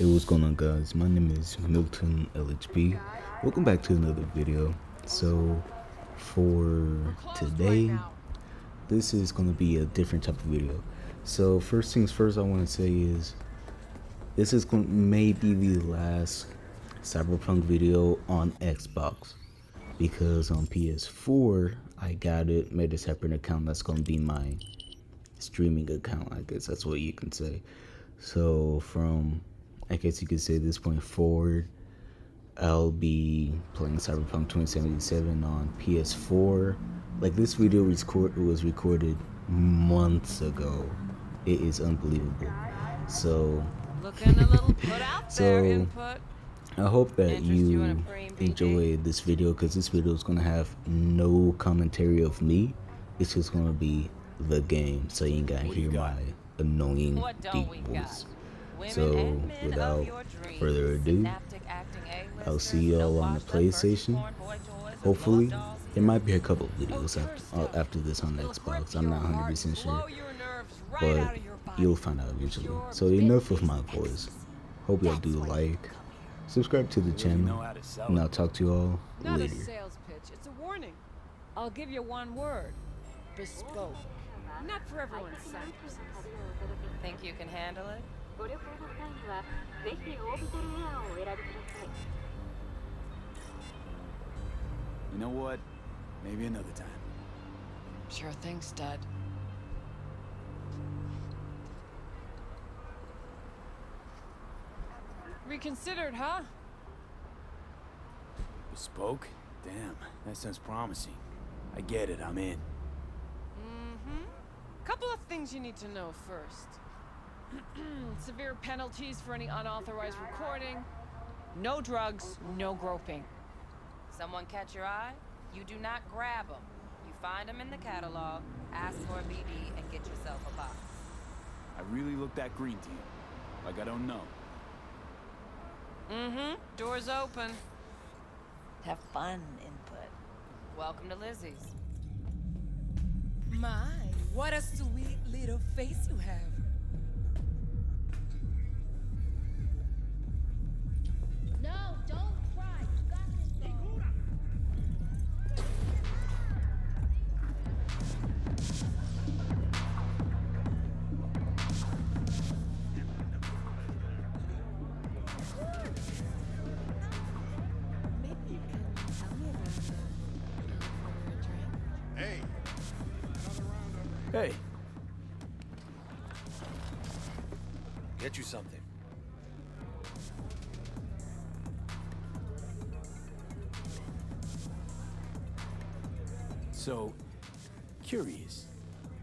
Hey, what's going on, guys? My name is Milton LHB. Welcome back to another video. So for today, this is going to be a different type of video. So first things first, I want to say is this is may be the last Cyberpunk video on Xbox, because on PS4 I got it, made a separate account that's going to be my streaming account, I guess that's what you can say. So from, I guess you could say, this point forward, I'll be playing Cyberpunk 2077 on PS4. Like, this video was recorded months ago. It is unbelievable. So looking a little put out there, input. I hope that Interest you in a cream enjoy this video, because this video is going to have no commentary of me. It's just going to be the game, so you ain't got to hear my annoying deep voice. So without further ado, I'll see y'all on the PlayStation. Hopefully, there might be a couple of videos after this on Xbox. I'm not 100% sure, but you'll find out eventually. So enough of my voice. Hope y'all do like, subscribe to the channel, and I'll talk to you all Not later. a sales pitch, it's a warning. I'll give you one word. Bespoke. Not for everyone's sacrifices. Think you can handle it? You know what? Maybe another time. Sure thing, stud. Reconsidered, huh? Bespoke? Damn, that sounds promising. I get it, I'm in. Couple of things you need to know first. Severe penalties for any unauthorized recording. No drugs, no groping. Someone catch your eye? You do not grab them. You find them in the catalog, ask for a BD, and get yourself a box. I really look that green to you. Like I don't know. Doors open. Have fun, input. Welcome to Lizzie's. My, what a sweet little face you have. No, don't cry. You got this, girl. Maybe you can tell me about it. Order a drink. Hey, Hey, get you something. so, curious.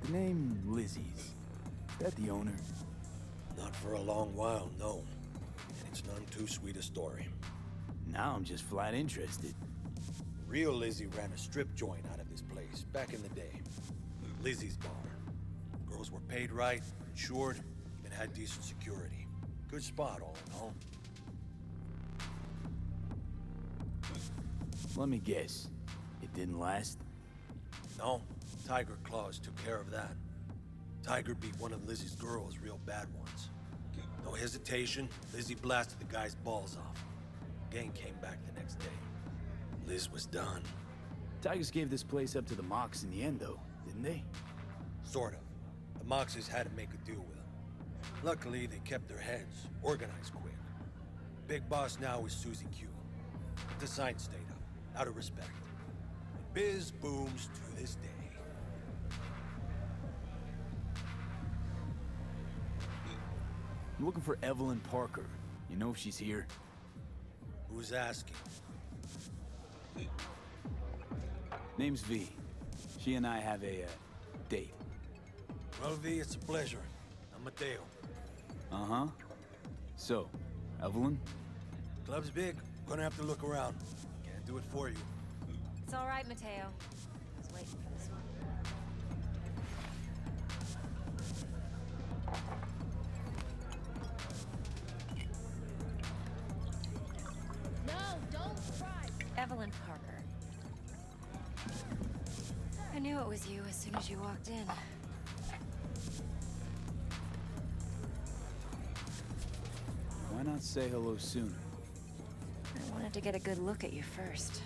The name Lizzie's, is that the owner? Not for a long while, no. And it's none too sweet a story. Now I'm just flat interested. Real Lizzie ran a strip joint out of this place back in the day. Lizzie's Bar. Girls were paid right, insured, even had decent security. Good spot, all in all. Let me guess. It didn't last? No, Tiger Claws took care of that. Tiger beat one of Lizzie's girls real bad once. No hesitation, Lizzie blasted the guy's balls off. Gang came back the next day. Liz was done. Tigers gave this place up to the Mox in the end, though, didn't they? Sort of. The Moxes had to make a deal with them. Luckily, they kept their heads, organized quick. Big boss now is Susie Q. But the sign stayed up, out of respect. And biz booms to this day. I'm looking for Evelyn Parker. You know if she's here? Who's asking? Name's V. She and I have a, date. Well, V, it's a pleasure. I'm Mateo. Uh-huh. So, Evelyn? Club's big. Gonna have to look around. Can't do it for you. It's all right, Mateo. I was waiting for this one. No, don't cry. Evelyn Parker. I knew it was you as soon as you walked in. Why not say hello sooner? I wanted to get a good look at you first.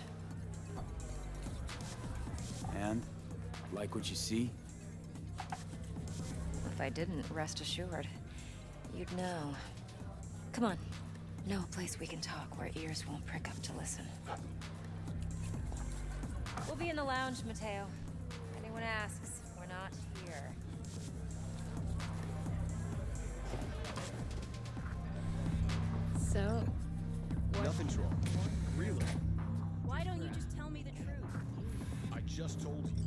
And? Like what you see? If I didn't, rest assured, you'd know. Come on. Know a place we can talk where ears won't prick up to listen. We'll be in the lounge, Mateo. If anyone asks, we're not here. So, Nothing's wrong. Really. Why don't you just tell me the truth? I just told you.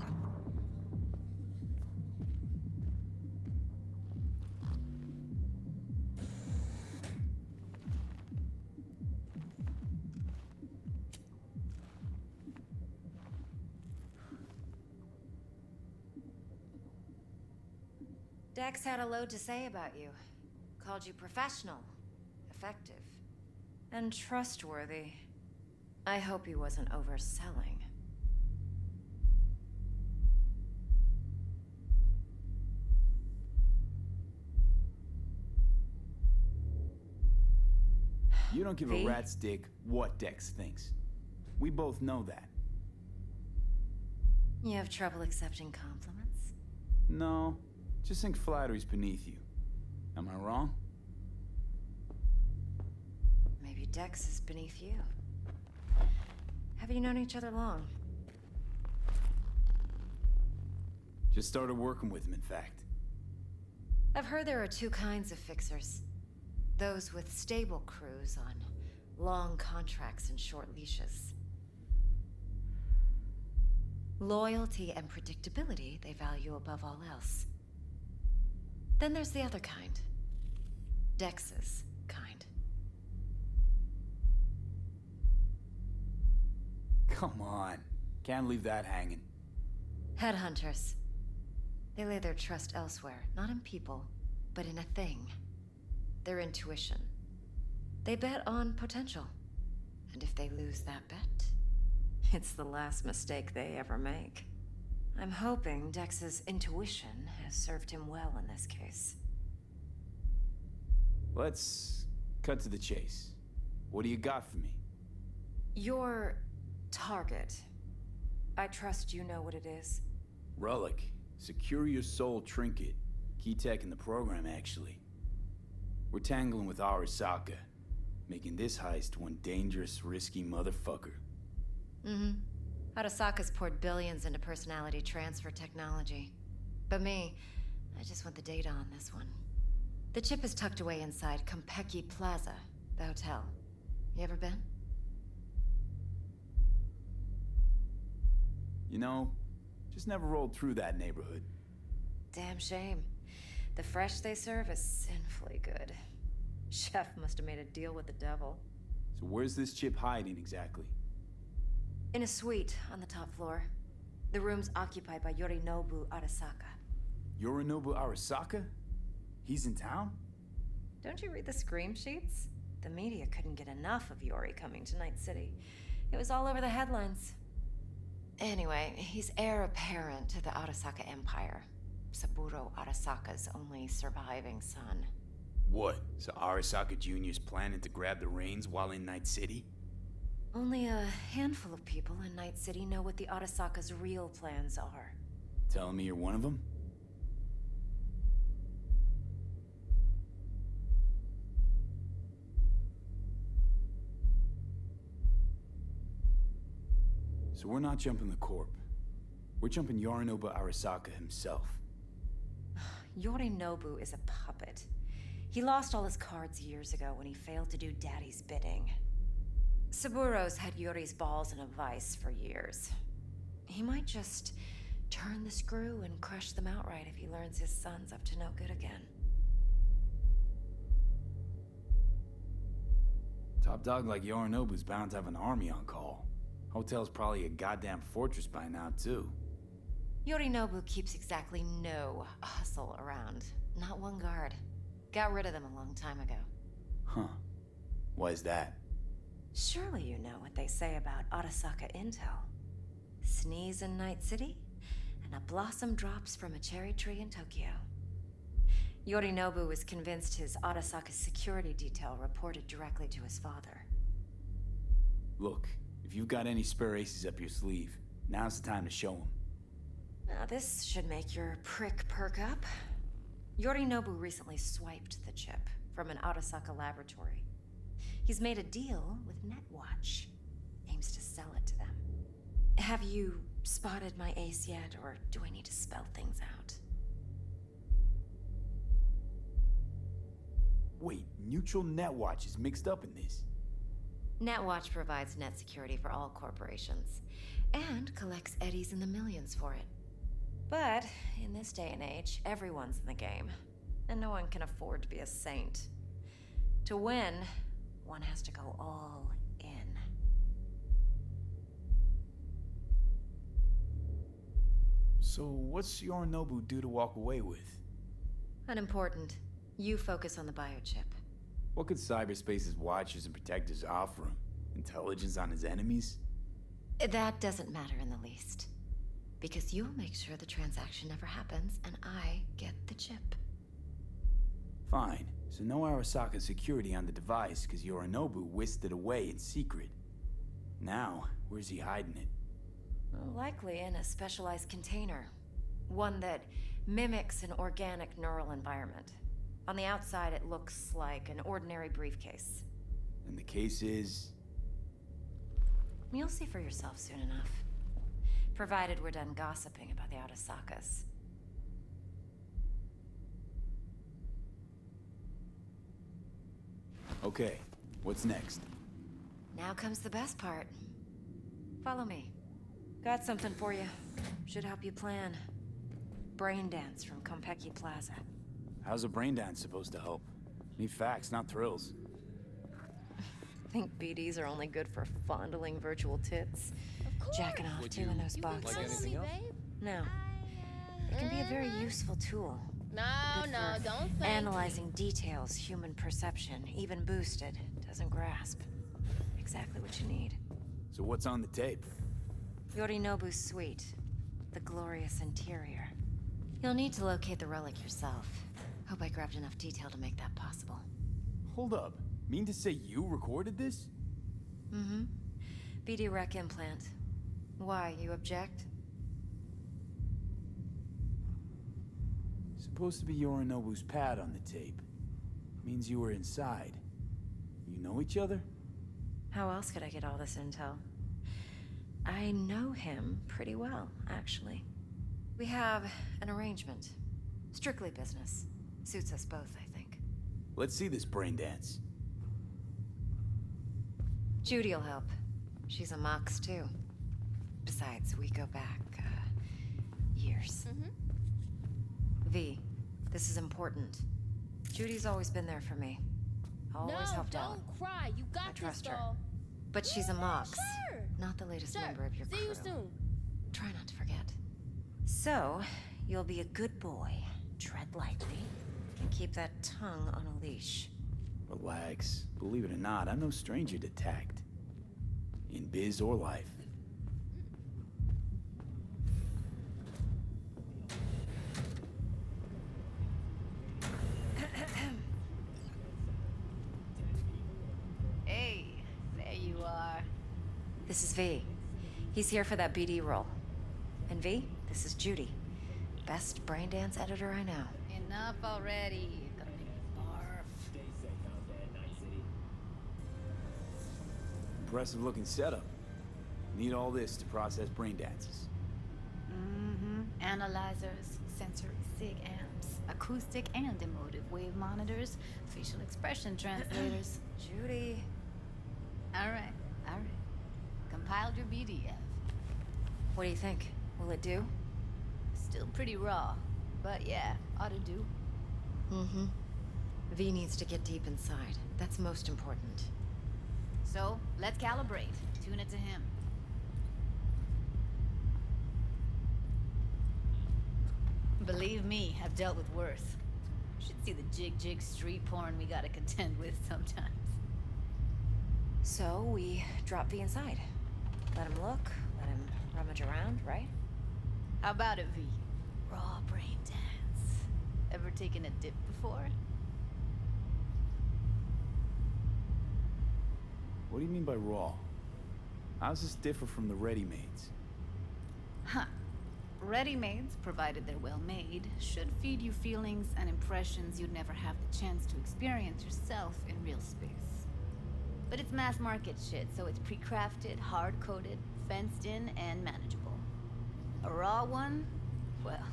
Dex had a load to say about you. Called you professional, effective, and trustworthy. I hope he wasn't overselling. You don't give V? a rat's dick what Dex thinks. We both know that. You have trouble accepting compliments? No, just think flattery's beneath you. Am I wrong? Maybe Dex is beneath you. Have you known each other long? Just started working with him, in fact. I've heard there are two kinds of fixers. Those with stable crews on long contracts and short leashes. Loyalty and predictability they value above all else. Then there's the other kind. Dex's kind. Come on. Can't leave that hanging. Headhunters. They lay their trust elsewhere, not in people, but in a thing. Their intuition. They bet on potential. And if they lose that bet, it's the last mistake they ever make. I'm hoping Dex's intuition has served him well in this case. Let's cut to the chase. What do you got for me? Your target. I trust you know what it is. Relic. Secure your soul trinket. Key tech in the program, actually. We're tangling with Arasaka, making this heist one dangerous, risky motherfucker. Mm-hmm. Arasaka's poured billions into personality transfer technology. But me, I just want the data on this one. The chip is tucked away inside Compeki Plaza, the hotel. You ever been? You know, just never rolled through that neighborhood. Damn shame. The fresh they serve is sinfully good. Chef must have made a deal with the devil. So where's this chip hiding exactly? In a suite on the top floor. The room's occupied by Yorinobu Arasaka. Yorinobu Arasaka? He's in town? Don't you read the scream sheets? The media couldn't get enough of Yori coming to Night City. It was all over the headlines. Anyway, he's heir apparent to the Arasaka Empire. Saburo Arasaka's only surviving son. What? So Arasaka Jr.'s planning to grab the reins while in Night City? Only a handful of people in Night City know what the Arasaka's real plans are. Telling me you're one of them? So we're not jumping the Corp. We're jumping Yorinobu Arasaka himself. Yorinobu is a puppet. He lost all his cards years ago when he failed to do Daddy's bidding. Saburo's had Yori's balls in a vice for years. He might just turn the screw and crush them outright if he learns his son's up to no good again. Top dog like Yorinobu's bound to have an army on call. Hotel's probably a goddamn fortress by now, too. Yorinobu keeps exactly no hustle around. Not one guard. Got rid of them a long time ago. Huh. Why is that? Surely you know what they say about Arasaka intel. Sneeze in Night City, and a blossom drops from a cherry tree in Tokyo. Yorinobu was convinced his Arasaka's security detail reported directly to his father. Look, if you've got any spare aces up your sleeve, now's the time to show them. Now, this should make your prick perk up. Yorinobu recently swiped the chip from an Arasaka laboratory. He's made a deal with Netwatch. Aims to sell it to them. Have you spotted my ace yet, or do I need to spell things out? Wait, Neutral Netwatch is mixed up in this. Netwatch provides net security for all corporations, and collects eddies in the millions for it. But in this day and age, everyone's in the game, and no one can afford to be a saint. To win, one has to go all in. So what's Yorinobu due to walk away with? Unimportant. You focus on the biochip. What could cyberspace's watchers and protectors offer him? Intelligence on his enemies? That doesn't matter in the least. Because you'll make sure the transaction never happens, and I get the chip. Fine. So no Arasaka security on the device, because Yorinobu whisked it away in secret. Now, where's he hiding it? Likely in a specialized container. One that mimics an organic neural environment. On the outside, it looks like an ordinary briefcase. And the case is... You'll see for yourself soon enough. Provided we're done gossiping about the Arasakas. Okay, what's next? Now comes the best part. Follow me. Got something for you. Should help you plan. Brain dance from Konpeki Plaza. How's a brain dance supposed to help? Need facts, not thrills. Think BDs are only good for fondling virtual tits? Jacking off too in those boxes. like anything else? No. It can be a very useful tool. No, Good no, for don't thank analyzing details human perception, even boosted, doesn't grasp. Exactly what you need. So what's on the tape? Yorinobu's suite. The glorious interior. You'll need to locate the relic yourself. Hope I grabbed enough detail to make that possible. Hold up. Mean to say you recorded this? Mm-hmm. BD rec implant. Why, you object? Supposed to be Yorinobu's pad on the tape. Means you were inside. You know each other? How else could I get all this intel? I know him pretty well, actually. We have an arrangement. Strictly business. Suits us both, I think. Let's see this brain dance. Judy'll help. She's a Mox, too. Besides, we go back, years. V, this is important. Judy's always been there for me. Always helped don't out. cry. You got I trust this, her. doll. But she's a Mox. Sure. Not the latest Sure. member of your See crew. you soon. Try not to forget. So, you'll be a good boy. Tread lightly. And keep that tongue on a leash. Relax. Believe it or not, I'm no stranger to tact. In biz or life. Hey, there you are. This is V. He's here for that BD role. And V, this is Judy. Best brain dance editor I know. Enough already. You're gonna make me barf. Impressive looking setup. Need all this to process brain dances. Analyzers, sensory sig amps, acoustic and emotive wave monitors, facial expression translators. Judy. All right. Compiled your BDF. What do you think? Will it do? Still pretty raw, but yeah, ought to do. Mm-hmm. V needs to get deep inside. That's most important. So, let's calibrate. Tune it to him. Believe me, I've dealt with worse. Should see the jig street porn we gotta contend with sometimes. So, we drop V inside. Let him look, let him rummage around, right? How about it, V? Raw brain dance. Ever taken a dip before? What do you mean by raw? How's this differ from the ready-mades? Huh. Ready-mades, provided they're well made, should feed you feelings and impressions you'd never have the chance to experience yourself in real space. But it's mass market shit, so it's pre-crafted, hard-coded, fenced in, and manageable. A raw one? Well,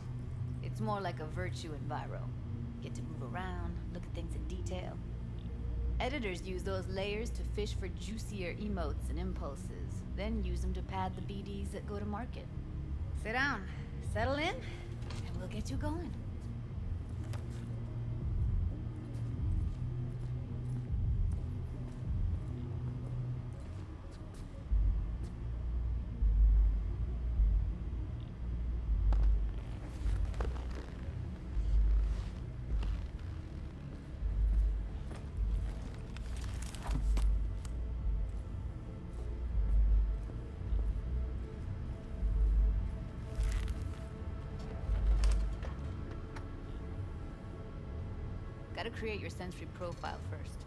it's more like a virtue enviro. Get to move around, look at things in detail. Editors use those layers to fish for juicier emotes and impulses, then use them to pad the BDs that go to market. Sit down, settle in, and we'll get you going. Gotta create your sensory profile first.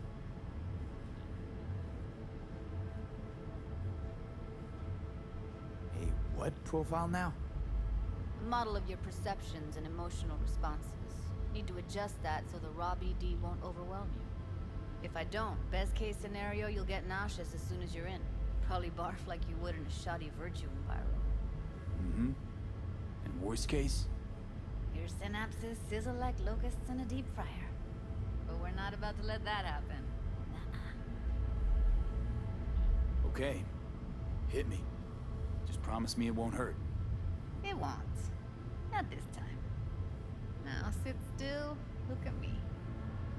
Hey, what profile now? A model of your perceptions and emotional responses. Need to adjust that so the raw BD won't overwhelm you. If I don't, best case scenario, you'll get nauseous as soon as you're in. Probably barf like you would in a shoddy virtue environment. Mm-hmm. And worst case? Your synapses sizzle like locusts in a deep fryer. But we're not about to let that happen. Okay. Hit me. Just promise me it won't hurt. It won't. Not this time. Now sit still, look at me.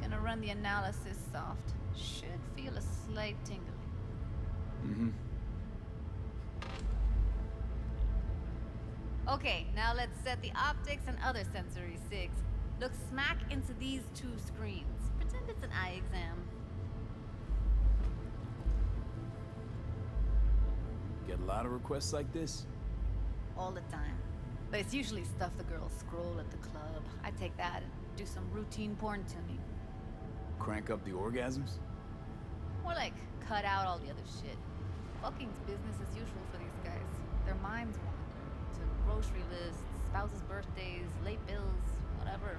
Gonna run the analysis soft. Should feel a slight tingling. Mm-hmm. Okay, now let's set the optics and other sensory sigs. Look smack into these two screens. Pretend it's an eye exam. Get a lot of requests like this? All the time. But it's usually stuff the girls scroll at the club. I take that and do some routine porn tuning. Crank up the orgasms? More like cut out all the other shit. Fucking's business as usual for these guys. Their minds wander to grocery lists, spouses' birthdays, late bills, whatever.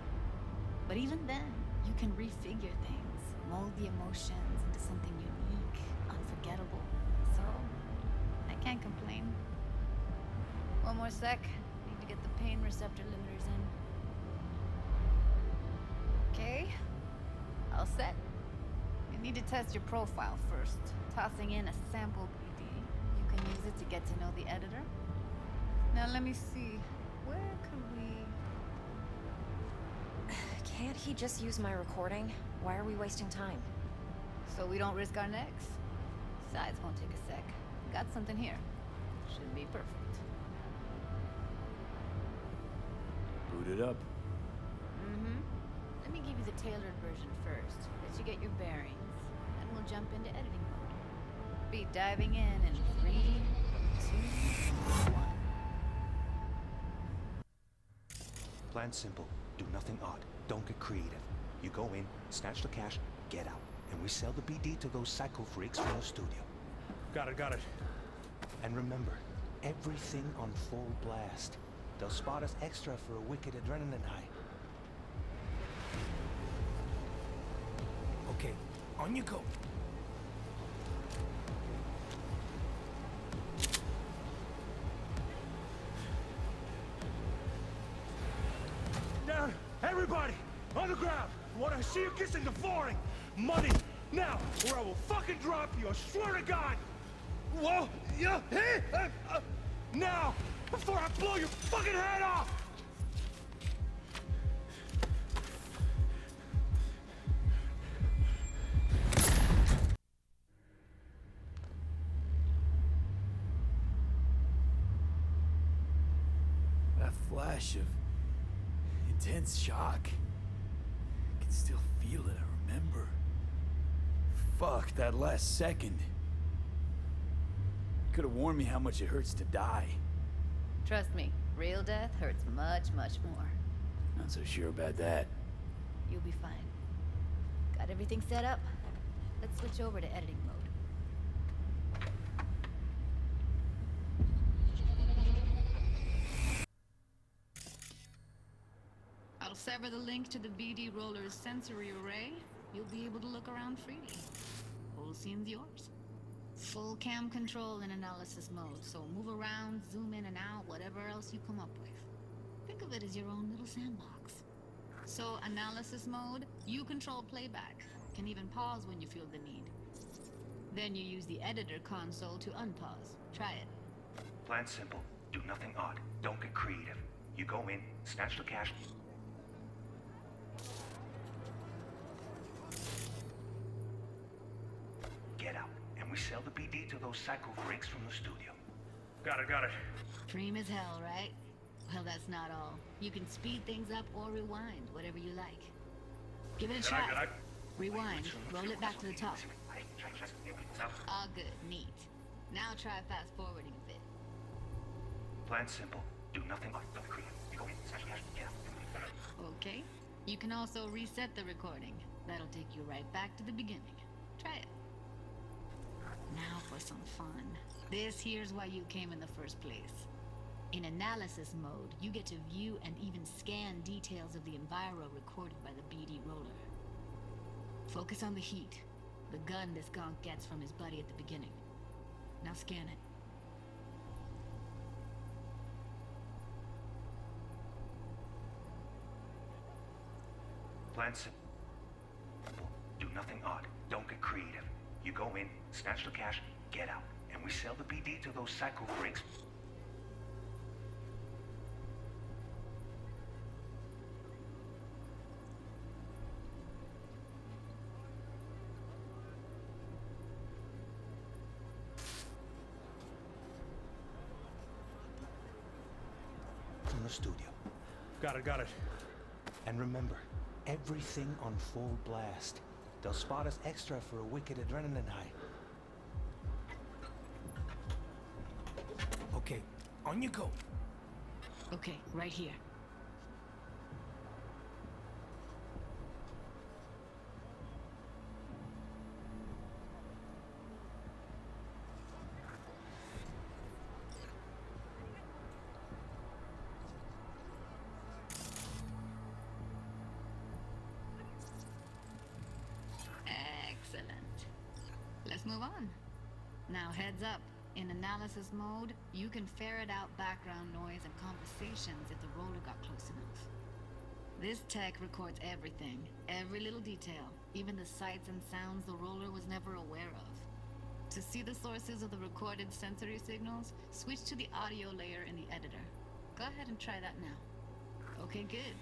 But even then, you can refigure things, mold the emotions into something unique, unforgettable. So, I can't complain. One more sec. Need to get the pain receptor limiters in. Okay. All set. You need to test your profile first. Tossing in a sample BD. You can use it to get to know the editor. Now let me see. Where could we... Can't he just use my recording? Why are we wasting time? So we don't risk our necks? Besides, won't take a sec. Got something here. Should be perfect. Boot it up. Mm-hmm. Let me give you the tailored version first. Let you get your bearings. Then we'll jump into editing mode. Be diving in 3, 2, 1. Plan simple. Do nothing odd. Don't get creative. You go in, snatch the cash, get out. And we sell the BD to those psycho freaks from the studio. Got it. And remember, everything on full blast. They'll spot us extra for a wicked adrenaline high. Okay, on you go. Down! Everybody! On the ground! I want to see you kissing the flooring! Money! Now! Or I will fucking drop you! I swear to God! Whoa! Yeah! Hey! Now! Before I blow your fucking head off! That flash of intense shock. I can still feel it, I remember. Fuck, that last second. Could have warned me how much it hurts to die. Trust me, real death hurts much, much more. Not so sure about that. You'll be fine. Got everything set up? Let's switch over to editing mode. I'll sever the link to the BD Roller's sensory array. You'll be able to look around freely. Whole scene's yours. Full cam control in analysis mode, so move around, zoom in and out, whatever else you come up with. Think of it as your own little sandbox. So, analysis mode, you control playback. Can even pause when you feel the need. Then you use the editor console to unpause. Try it. Plan simple. Do nothing odd. Don't get creative. You go in, snatch the cash. Get out, and we sell the BD to those psycho freaks from the studio. Got it. Dream as hell, right? Well, that's not all. You can speed things up or rewind, whatever you like. Give it a try. Rewind. Roll it back to the top. All good. Neat. Now try fast forwarding a bit. Plan simple. Do nothing odd. Don't get creative. You go in, snatch the cash. Get out. Okay. You can also reset the recording. That'll take you right back to the beginning. Try it. Now for some fun. This here's why you came in the first place. In analysis mode, you get to view and even scan details of the enviro recorded by the BD Roller. Focus on the heat, the gun this gonk gets from his buddy at the beginning. Now scan it. Plan simple. Do nothing odd. Don't get creative. You go in, snatch the cash, get out, and we sell the BD to those psycho freaks. From the studio. Got it. And remember, everything on full blast. They'll spot us extra for a wicked adrenaline high. Okay, on you go. Okay, right here. Excellent. Let's move on. Now heads up. In analysis mode, you can ferret out background noise and conversations if the roller got close enough. This tech records everything, every little detail, even the sights and sounds the roller was never aware of. To see the sources of the recorded sensory signals, switch to the audio layer in the editor. Go ahead and try that now. Okay, good.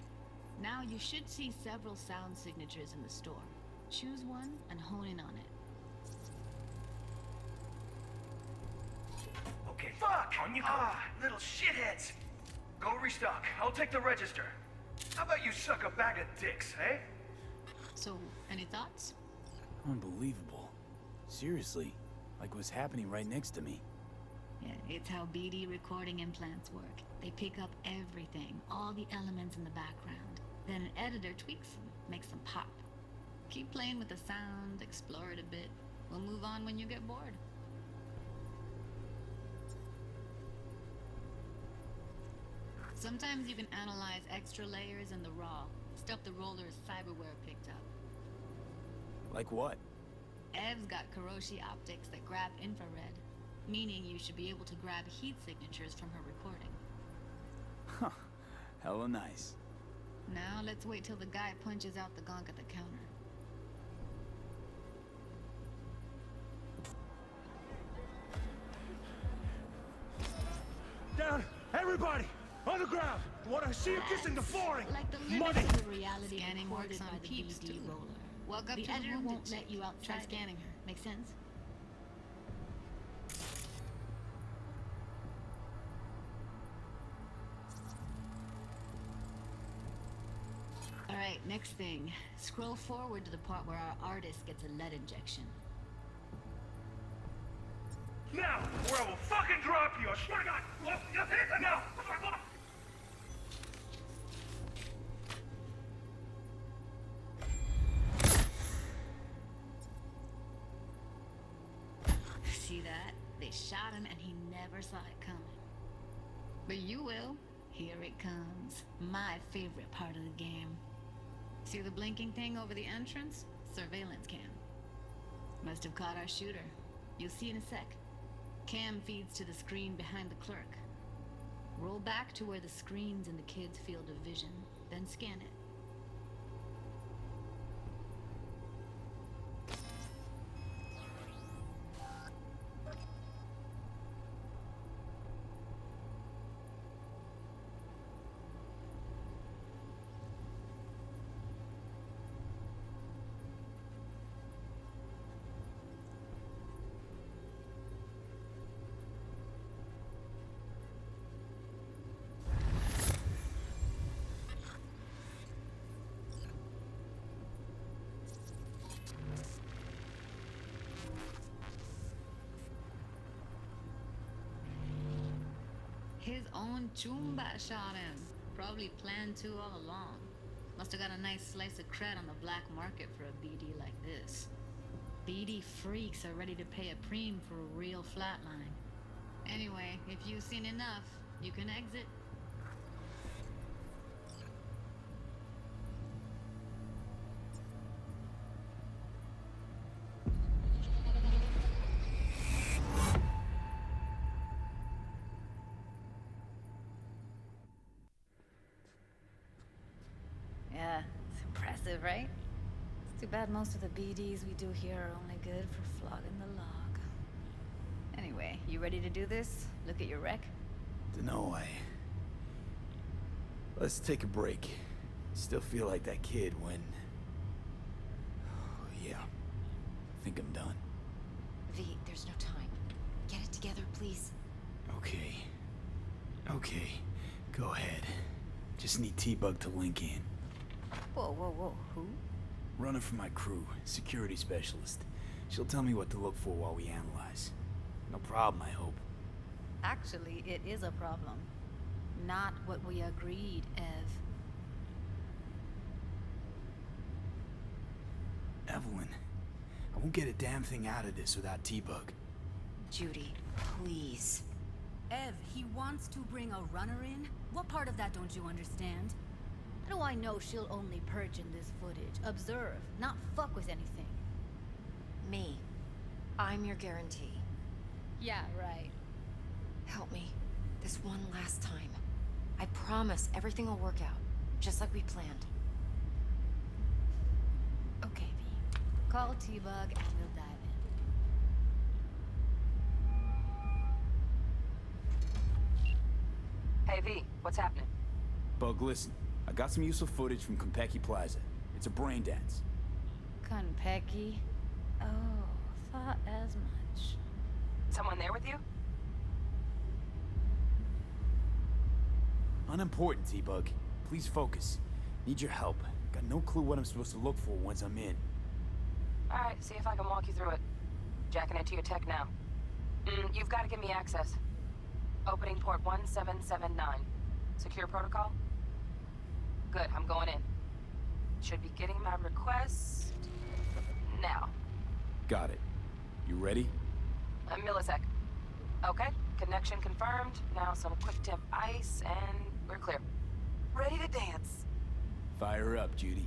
Now you should see several sound signatures in the store. Choose one and hone in on it. Okay. Fuck! On you go. Little shitheads. Go restock. I'll take the register. How about you suck a bag of dicks, eh? So, any thoughts? Unbelievable. Seriously, like what's happening right next to me. Yeah, it's how BD recording implants work. They pick up everything, all the elements in the background. Then an editor tweaks them, makes them pop. Keep playing with the sound, explore it a bit. We'll move on when you get bored. Sometimes you can analyze extra layers in the raw, stuff the roller's cyberware picked up. Like what? Ev's got Kiroshi optics that grab infrared, meaning you should be able to grab heat signatures from her recording. Huh. Hella nice. Now let's wait till the guy punches out the gonk at the counter. Down! Everybody! On the ground! I want to see you kissing the flooring! Like the Money! limits of the reality scanning works on peeps too. Walk up the editor won't let you out. Try scanning her. Make sense? Alright, next thing. Scroll forward to the part where our artist gets a lead injection. Now, or I will fucking drop you! I swear to God! Now! see that? They shot him and he never saw it coming. But you will. Here it comes. My favorite part of the game. See the blinking thing over the entrance? Surveillance cam. Must have caught our shooter. You'll see in a sec. Cam feeds to the screen behind the clerk. Roll back to where the screen's in the kid's field of vision, then scan it. His own Chumba shot him. Probably planned to all along. Must have got a nice slice of cred on the black market for a BD like this. BD freaks are ready to pay a preem for a real flatline. Anyway, if you've seen enough, you can exit. Yeah, it's impressive, right? It's too bad most of the BDs we do here are only good for flogging the log. Anyway, you ready to do this? Look at your rec? Dunno, Let's take a break. Still feel like that kid when... Oh, yeah. I think I'm done. V, there's no time. Get it together, please. Okay. Okay. Go ahead. Just need T-Bug to link in. Whoa, who? Running for my crew, security specialist. She'll tell me what to look for while we analyze. No problem, I hope. Actually, it is a problem. Not what we agreed, Ev. Evelyn, I won't get a damn thing out of this without T-Bug. Judy, please. Ev, he wants to bring a runner in? What part of that don't you understand? How do I know she'll only perch in this footage? Observe, not fuck with anything. Me. I'm your guarantee. Yeah, right. Help me. This one last time. I promise everything will work out, just like we planned. Okay, V. Call T-Bug and we'll dive in. Hey, V, what's happening? Bug, listen. I got some useful footage from Konpeki Plaza. It's a brain dance. Konpeki? Oh, thought as much. Someone there with you? Unimportant, T-Bug. Please focus. Need your help. Got no clue what I'm supposed to look for once I'm in. Alright, see if I can walk you through it. Jacking into your tech now. You've got to give me access. Opening port 1779. Secure protocol? Good, I'm going in. Should be getting my request... now. Got it. You ready? A millisec. Okay, connection confirmed. Now some quick temp ice, and we're clear. Ready to dance. Fire up, Judy.